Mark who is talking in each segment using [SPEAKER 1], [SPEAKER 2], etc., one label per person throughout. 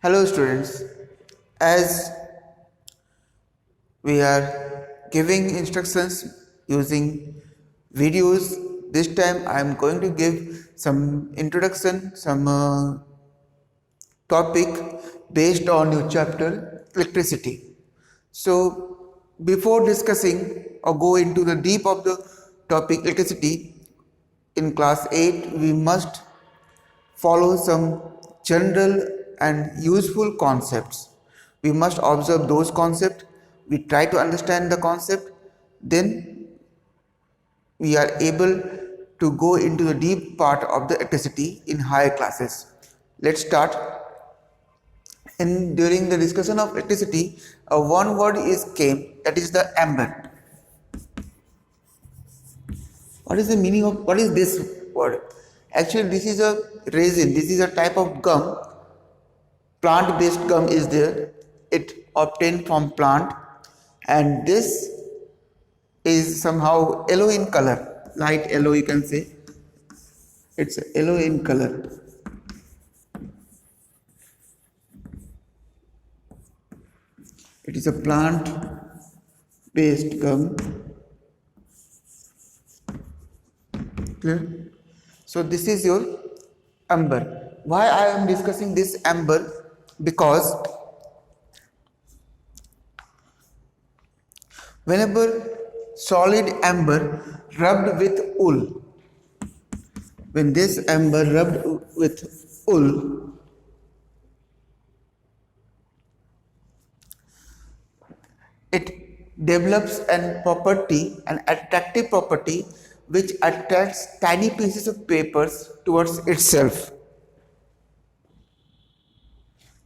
[SPEAKER 1] Hello students, as we are giving instructions using videos, this time I am going to give some introduction, some topic based on your chapter electricity. So before discussing or go into the deep of the topic electricity in class 8, we must follow some general and useful concepts. We must observe those concepts, we try to understand the concept, then we are able to go into the deep part of the electricity in higher classes. Let's start. During the discussion of electricity, one word is came, that is the amber. What is the meaning of what is this word? Actually, this is a resin, this is a type of gum. Plant based gum is there, it obtained from plant, and this is somehow yellow in color, light yellow you can say, it's yellow in color. It is a plant based gum. Clear? So this is your amber. Why I am discussing this amber? Because whenever solid amber rubbed with wool, when this amber rubbed with wool, it develops an property, an attractive property, which attracts tiny pieces of papers towards itself.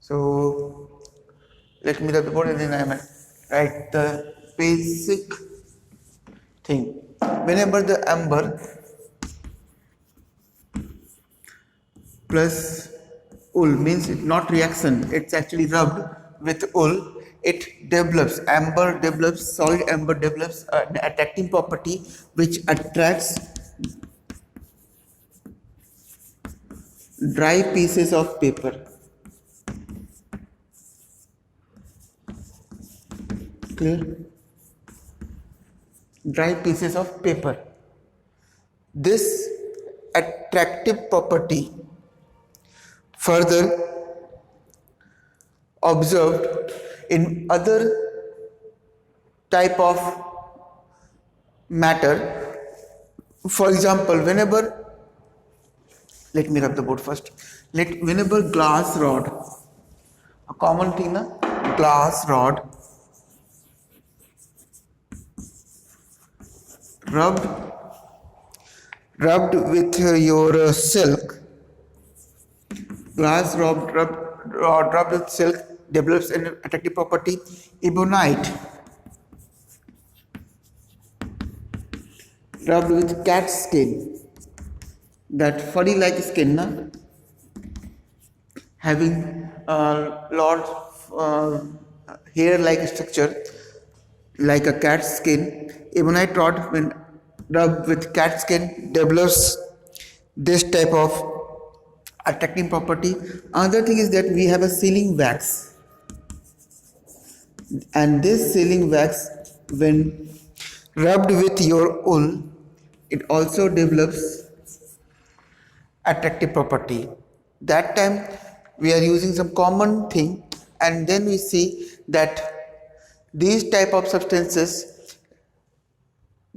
[SPEAKER 1] So let me write the board and then I will write the basic thing. Whenever the amber plus wool means it's not reaction, it's actually rubbed with wool, it develops, amber develops, solid amber develops an attracting property which attracts dry pieces of paper. Clear? Dry pieces of paper. This attractive property further observed in other type of matter. For example, whenever, let me rub the board first. Whenever glass rod, a common thing, na? Glass rod rubbed with your silk, glass rubbed with silk develops an attractive property. Ebonite rubbed with cat skin, that furry like skin, na? Having a lot hair like structure like a cat skin. Ebonite rod when rubbed with cat skin develops this type of attracting property. Another thing is that we have a sealing wax, and this sealing wax when rubbed with your wool, it also develops attractive property. That time we are using some common thing, and then we see that these type of substances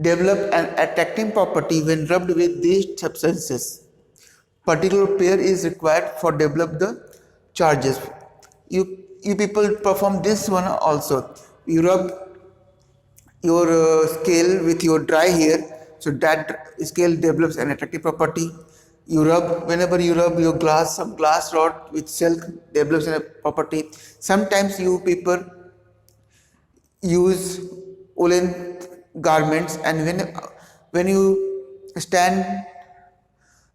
[SPEAKER 1] develop an attracting property when rubbed with these substances. Particular pair is required for develop the charges. You people perform this one also. You rub your scale with your dry hair, so that scale develops an attractive property. Whenever you rub your some glass rod with silk develops a property. Sometimes you people use woolen garments, and when you stand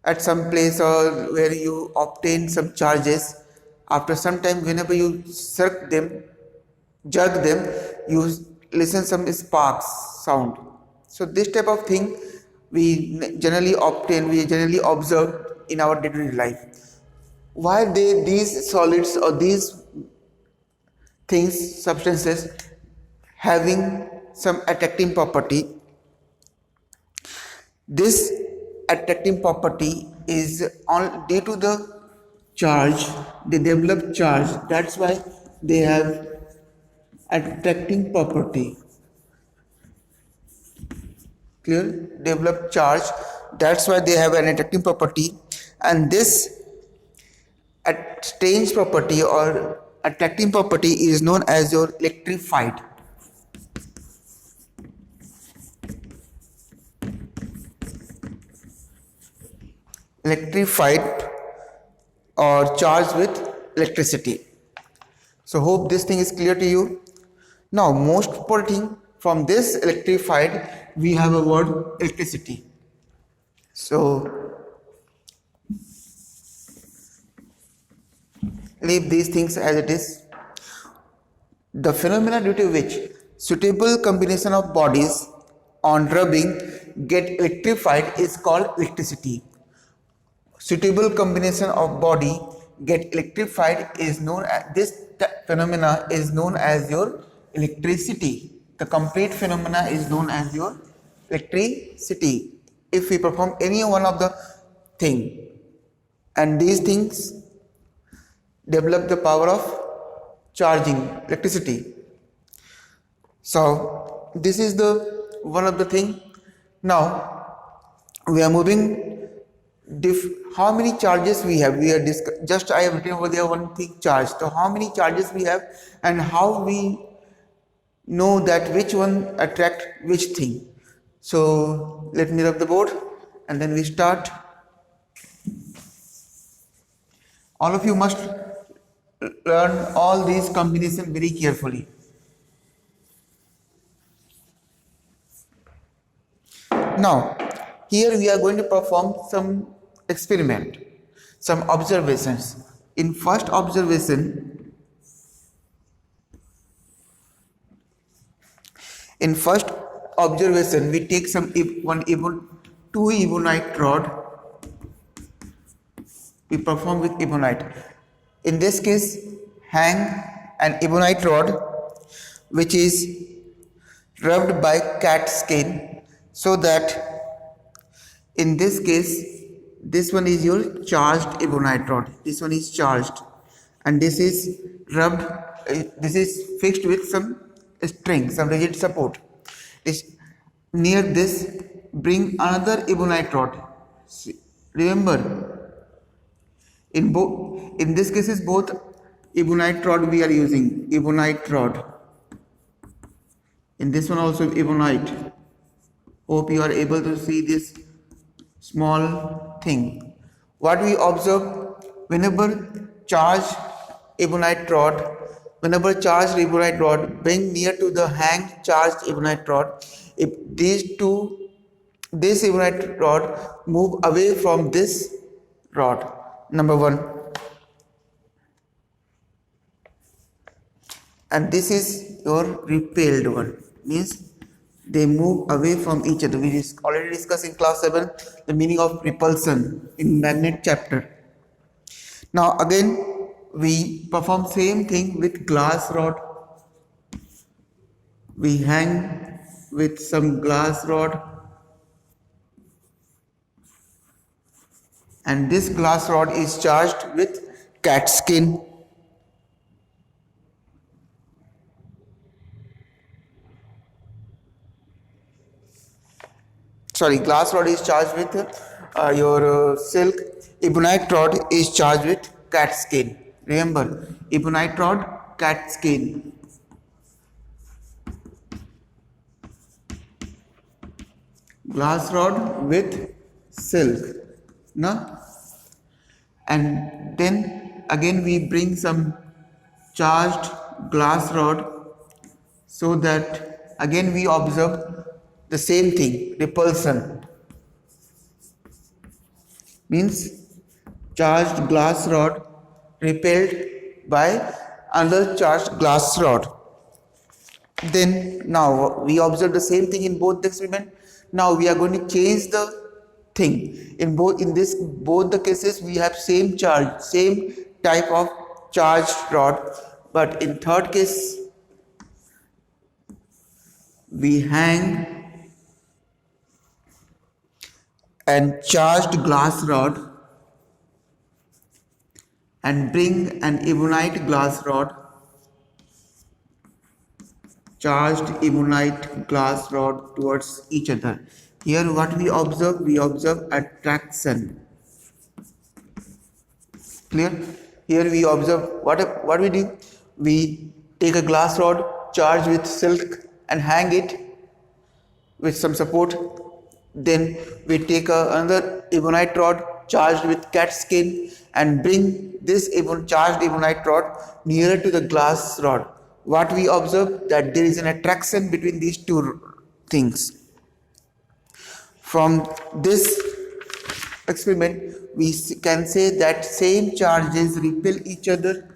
[SPEAKER 1] at some place or where you obtain some charges, after some time whenever you jerk them, you listen some sparks sound. So this type of thing we generally observe in our day-to-day life. why these solids or these things, substances having some attracting property. This attracting property is on due to the charge, they develop charge, that's why they have attracting property. Clear? Develop charge, that's why they have an attracting property, and this strange property or attracting property is known as your electrified. Electrified or charged with electricity. So hope this thing is clear to you. Now most important thing, from this electrified we have a word electricity. So leave these things as it is. The phenomena due to which suitable combination of bodies on rubbing get electrified is called electricity. Suitable combination of body get electrified is known as this phenomena is known as your electricity. The complete phenomena is known as your electricity. If we perform any one of the thing, and these things develop the power of charging electricity. So this is the one of the thing. Now we are moving. How many charges we have? We are just I have written over there one thing, charge. So how many charges we have, and how we know that which one attract which thing? So let me rub the board and then we start. All of you must learn all these combinations very carefully. Now here we are going to perform some experiment, some observations. In first observation, we take some two ebonite rod. We perform with ebonite. In this case, hang an ebonite rod which is rubbed by cat skin, so that in this case this one is your charged ebonite rod. This one is charged, and this is rubbed. This is fixed with some string, some rigid support. Near this, bring another ebonite rod. Remember, in this case is both ebonite rod we are using. Ebonite rod. In this one also ebonite. Hope you are able to see this small thing. What we observe, whenever charged ebonite rod being near to the hanged charged ebonite rod, if this ebonite rod move away from this rod, number one, and this is your repelled one, means they move away from each other. We already discussed in class 7 the meaning of repulsion in magnet chapter. Now again we perform same thing with glass rod. We hang with some glass rod, and this glass rod is charged with cat skin. Glass rod is charged with your silk. Ebonite rod is charged with cat skin. Remember, ebonite rod, cat skin. Glass rod with silk. No? And then again we bring some charged glass rod, so that again we observe the same thing, repulsion. Means charged glass rod repelled by another charged glass rod. Then now we observe the same thing in both the experiment. Now we are going to change the thing. In both the cases we have same charge, same type of charged rod, but in third case we hang and charged glass rod and bring an ebonite glass rod, charged ebonite glass rod towards each other. Here what we observe attraction. Clear? Here we observe what we do. We take a glass rod charged with silk and hang it with some support. Then we take another ebonite rod charged with cat skin and bring this charged ebonite rod nearer to the glass rod. What we observe, that there is an attraction between these two things. From this experiment we can say that same charges repel each other,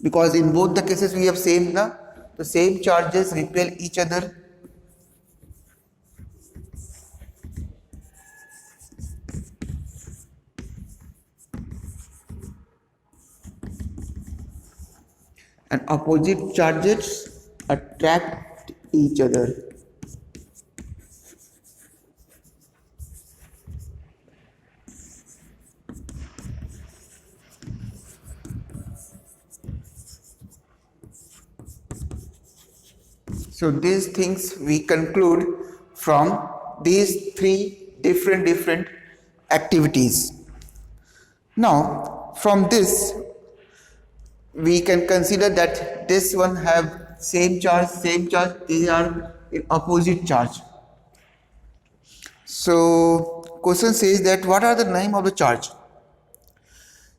[SPEAKER 1] because in both the cases we have the same charges repel each other. And opposite charges attract each other. So these things we conclude from these three different activities. Now from this we can consider that this one have same charge, they are in opposite charge. So question says that what are the name of the charge?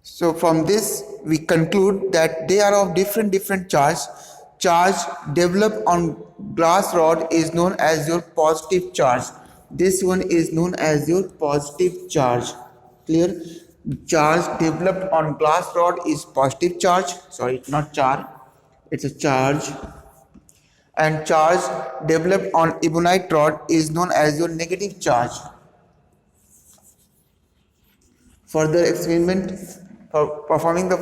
[SPEAKER 1] So from this we conclude that they are of different charge. Charge developed on glass rod is known as your positive charge. This one is known as your positive charge. Clear? Charge developed on glass rod is positive charge. Sorry, not charge. It's a charge. And charge developed on ebonite rod is known as your negative charge. Further experiment, for performing the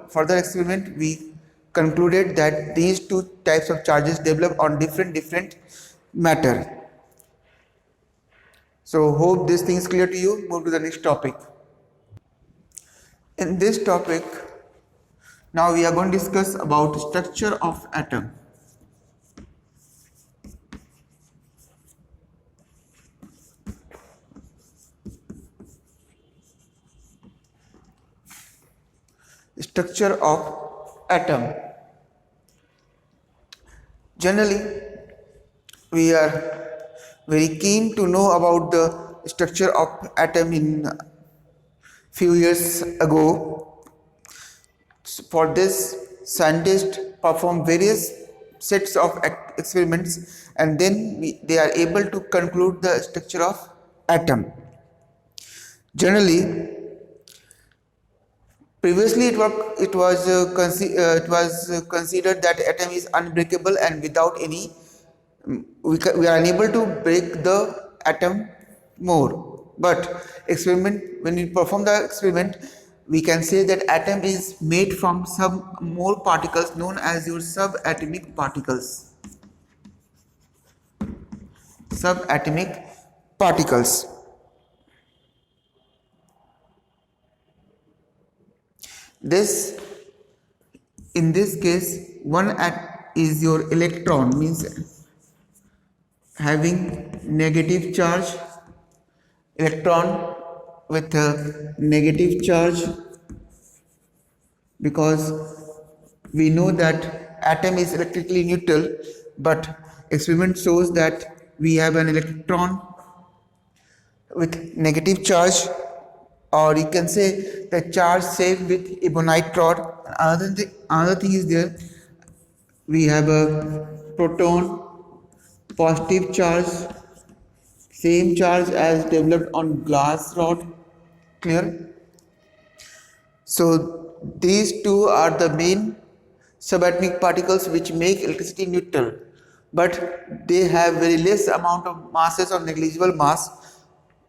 [SPEAKER 1] further experiment, we concluded that these two types of charges develop on different matter. So hope this thing is clear to you. Move to the next topic. In this topic, now we are going to discuss about structure of atom. Structure of atom. Generally, we are very keen to know about the structure of atom in few years ago. For this, scientists perform various sets of experiments and then they are able to conclude the structure of atom. Generally, previously it was considered that atom is unbreakable and without any we are unable to break the atom more. But when we perform the experiment, we can say that atom is made from some more particles known as your subatomic particles. Subatomic particles. In this case, one is your electron, means having negative charge. Electron with a negative charge, because we know that atom is electrically neutral, but experiment shows that we have an electron with negative charge, or you can say the charge saved with ebonite rod. Another thing is there, we have a proton, positive charge, same charge as developed on glass rod. Clear? So these two are the main subatomic particles which make electricity neutral, but they have very less amount of masses or negligible mass.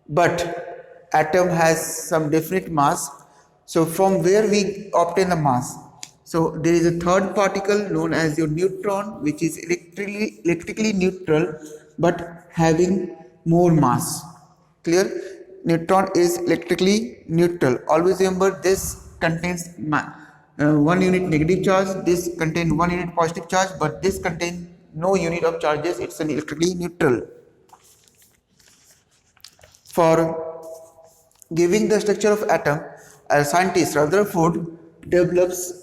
[SPEAKER 1] but atom has some definite mass. So from where we obtain the mass? So there is a third particle known as your neutron, which is electrically neutral but having more mass. Clear? Neutron is electrically neutral. Always remember this contains 1 unit negative charge, this contains 1 unit positive charge, but this contains no unit of charges. It's an electrically neutral. For giving the structure of atom, a scientist Rutherford develops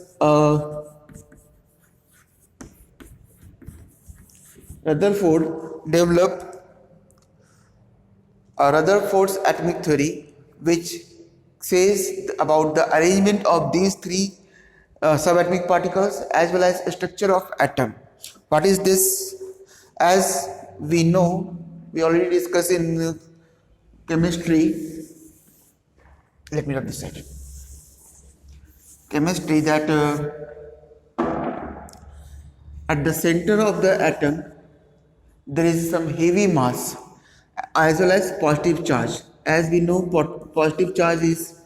[SPEAKER 1] Rutherford's atomic theory, which says about the arrangement of these three subatomic particles as well as structure of atom. What is this? As we know, we already discussed in chemistry. Let me write this side. Chemistry that at the center of the atom there is some heavy mass as well as positive charge. As we know, positive charge is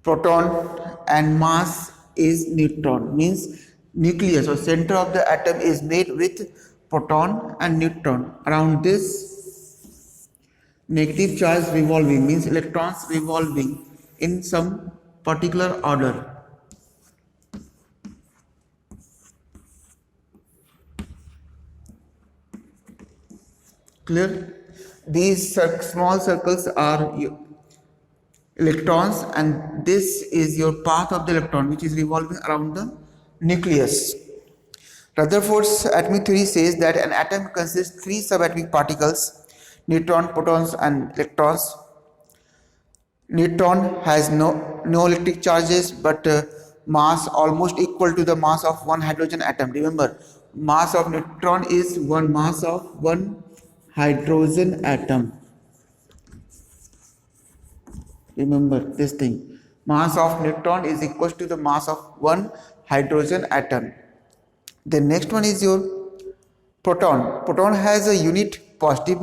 [SPEAKER 1] proton and mass is neutron, means nucleus or center of the atom is made with proton and neutron. Around this negative charge revolving, means electrons revolving in some particular order. Clear? These small circles are electrons, and this is your path of the electron which is revolving around the nucleus. Rutherford's atomic theory says that an atom consists of three subatomic particles: neutron, protons and electrons. Neutron has no electric charges but mass almost equal to the mass of one hydrogen atom. Remember, mass of neutron is one mass of one hydrogen atom. Remember this thing. Mass of neutron is equal to the mass of one hydrogen atom. The next one is your proton. Proton has a unit positive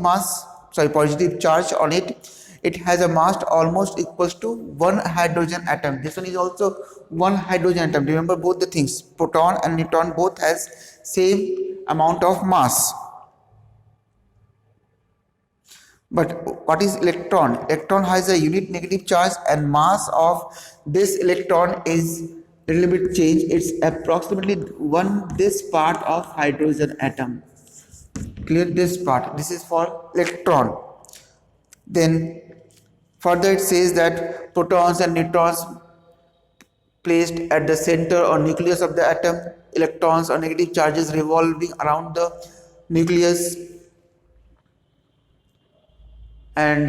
[SPEAKER 1] charge on it. It has a mass almost equals to one hydrogen atom. This one is also one hydrogen atom. Remember both the things. Proton and neutron both has same amount of mass. But what is electron? Electron has a unit negative charge and mass of this electron is a little bit changed. It's approximately this part of hydrogen atom. Clear? This part. This is for electron. Then further it says that protons and neutrons placed at the center or nucleus of the atom, electrons or negative charges revolving around the nucleus, and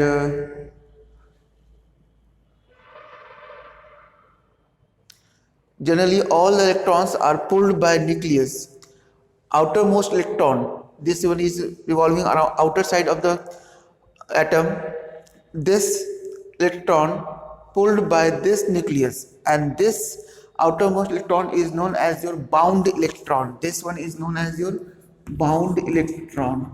[SPEAKER 1] generally all electrons are pulled by nucleus. Outermost electron, this one is revolving around outer side of the atom. This electron pulled by this nucleus, and this outermost electron is known as your bound electron. This one is known as your bound electron.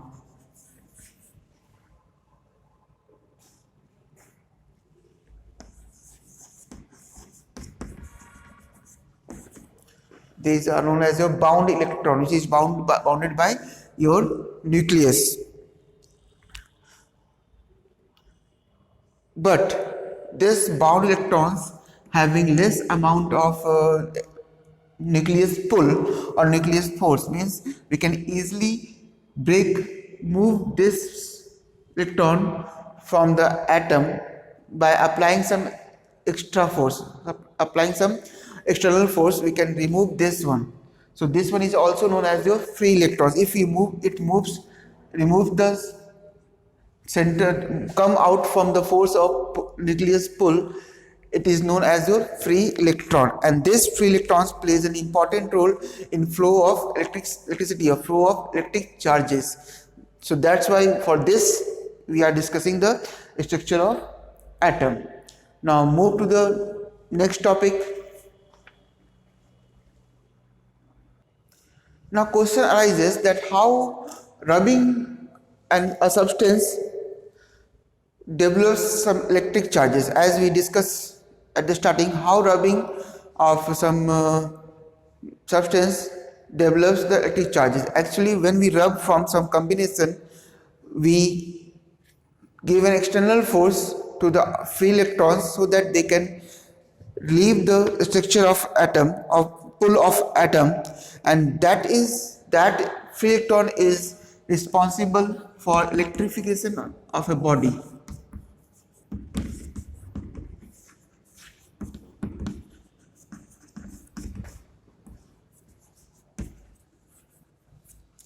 [SPEAKER 1] These are known as your bound electron, which is bounded by your nucleus. But this bound electrons having less amount of nucleus pull or nucleus force, means we can easily move this electron from the atom by applying some extra force, applying some external force. We can remove this one. So this one is also known as your free electrons. If you remove the center, come out from the force of nucleus pull, it is known as your free electron. And this free electrons plays an important role in flow of electricity or flow of electric charges. So that's why for this we are discussing the structure of atom. Now move to the next topic. Now question arises that how rubbing a substance develops some electric charges. As we discussed at the starting, how rubbing of some substance develops the electric charges. Actually, when we rub from some combination, we give an external force to the free electrons so that they can leave the structure of atom or pull of atom, and that free electron is responsible for electrification of a body.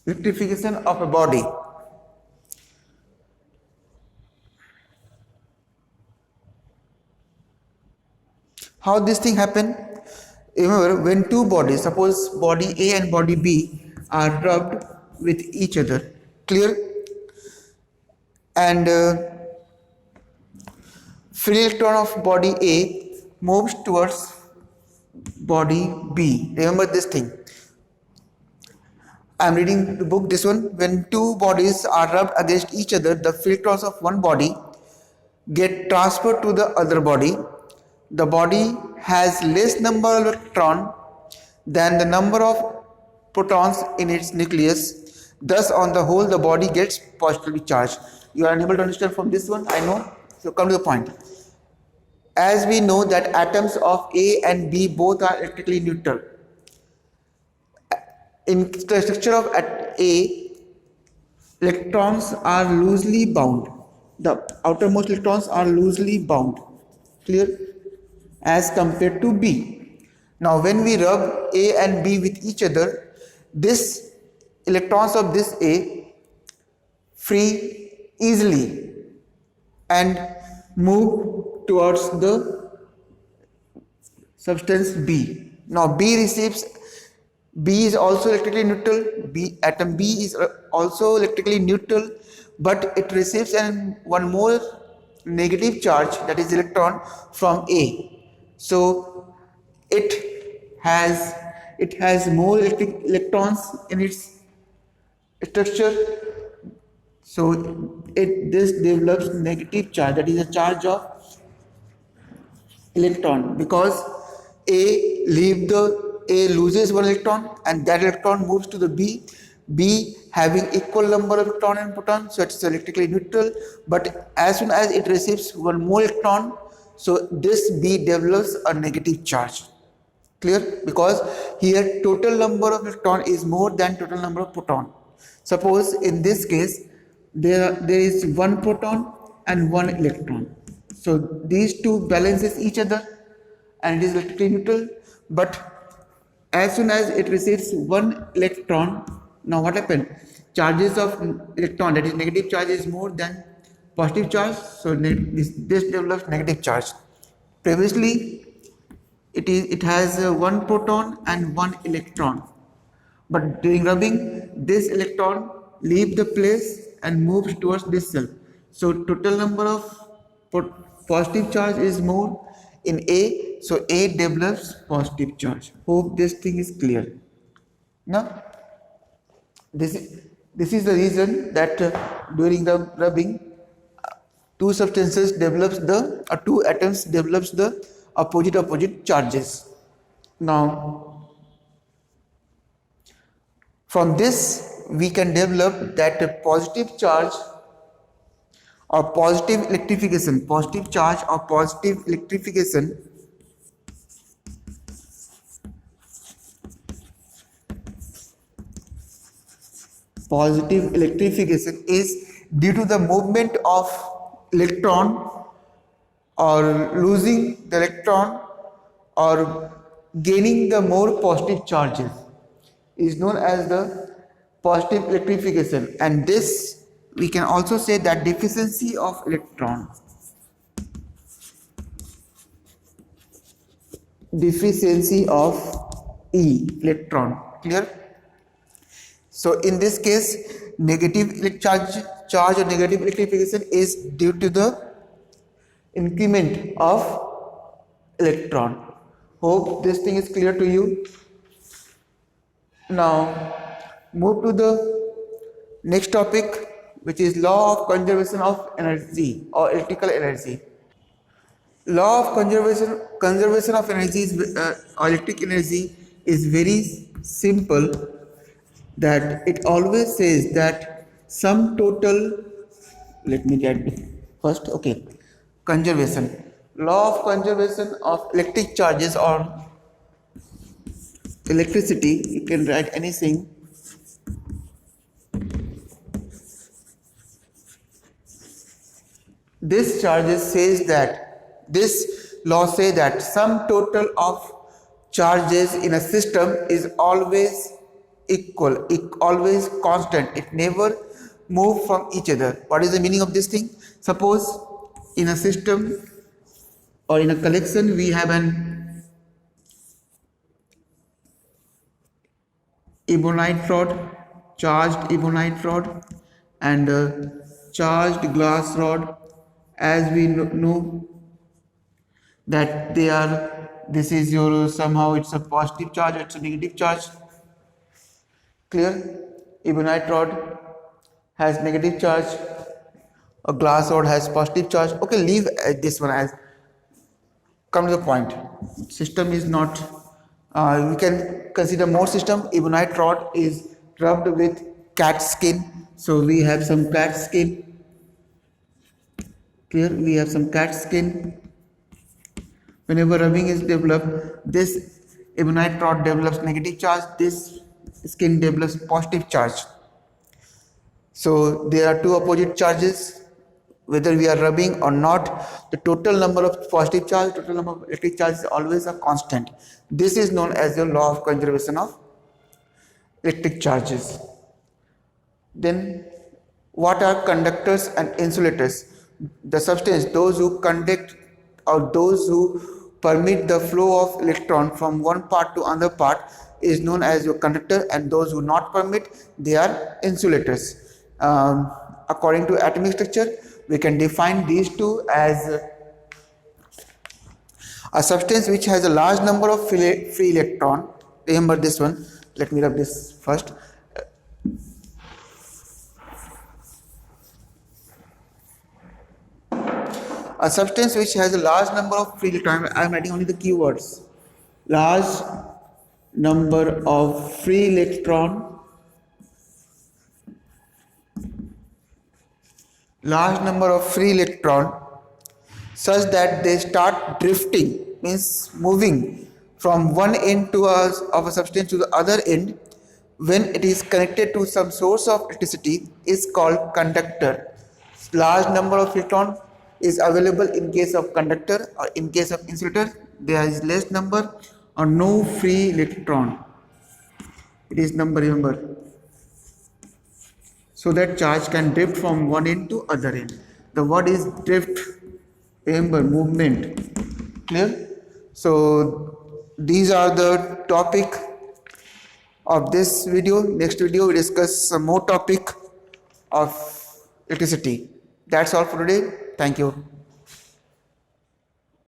[SPEAKER 1] Electrification of a body. How this thing happen? Remember, when two bodies, suppose body A and body B, are rubbed with each other, clear? And free electron of body A moves towards body B. Remember this thing. I am reading the book, this one. When two bodies are rubbed against each other, the free electrons of one body get transferred to the other body. The body has less number of electrons than the number of protons in its nucleus. Thus, on the whole, the body gets positively charged. You are unable to understand from this one, I know. So come to the point. As we know that atoms of A and B both are electrically neutral. In the structure of A, electrons are loosely bound. The outermost electrons are loosely bound. Clear? As compared to B. Now when we rub A and B with each other, this electrons of this A free easily and move towards the substance B. Now B is also electrically neutral. Atom B is also electrically neutral, but it receives one more negative charge, that is electron, from A. So it has more electrons in its structure. So this develops negative charge, that is a charge of electron, because A loses one electron and that electron moves to the B having equal number of electron and proton, so it's electrically neutral. But as soon as it receives one more electron, so this B develops a negative charge. Clear? Because here total number of electron is more than total number of proton. Suppose in this case there is one proton and one electron. So these two balances each other and it is electrically neutral. But as soon as it receives one electron, now what happened? Charges of electron, that is negative charge, is more than positive charge, so this develops negative charge. Previously it has one proton and one electron, but during rubbing this electron leaves the place and moves towards this cell. So total number of positive charge is more in A, so A develops positive charge. Hope this thing is clear. Now this is the reason that during the rubbing two atoms develops the opposite charges. Now from this we can develop that a positive charge or positive electrification, positive charge or positive electrification is due to the movement of electron or losing the electron or gaining the more positive charges, is known as the positive electrification. And this we can also say that deficiency of electron, deficiency of electron. Clear? So in this case negative charge or negative electrification is due to the increment of electron. Hope this thing is clear to you. Now move to the next topic, which is law of conservation of energy or electrical energy. Law of conservation of energy is, or electric energy is very simple, that it always says that sum total, let me get first, okay, conservation, law of conservation of electric charges or electricity, you can write anything. This charges says that this law says that sum total of charges in a system is always equal, always constant. It never move from each other. What is the meaning of this thing? Suppose in a system or in a collection we have an ebonite rod, charged ebonite rod, and charged glass rod. As we know that they are, this is your, somehow it's a positive charge, it's a negative charge. Clear? Ebonite rod has negative charge, a glass rod has positive charge. Okay, leave this one as, come to the point. System is not, we can consider more system. Ebonite rod is rubbed with cat skin, so we have some cat skin. Here we have some cat skin. Whenever rubbing is developed, this ebonite rod develops negative charge, this skin develops positive charge. So there are two opposite charges. Whether we are rubbing or not, the total number of positive charge, total number of electric charge is always a constant. This is known as the law of conservation of electric charges. Then what are conductors and insulators? The substance, those who conduct or those who permit the flow of electron from one part to another part is known as your conductor, and those who not permit, they are insulators. According to atomic structure, we can define these two as a substance which has a large number of free electron. Remember this one. Let me rub this first. A substance which has a large number of free electrons, I am writing only the keywords. Large number of free electron, such that they start drifting, means moving from one end of a substance to the other end when it is connected to some source of electricity, is called conductor. Large number of electron is available in case of conductor, or in case of insulator there is less number or no free electron. It is number, remember, so that charge can drift from one end to other end. The word is drift, remember, movement. Clear? So these are the topic of this video. Next video we discuss some more topic of electricity. That's all for today. Thank you.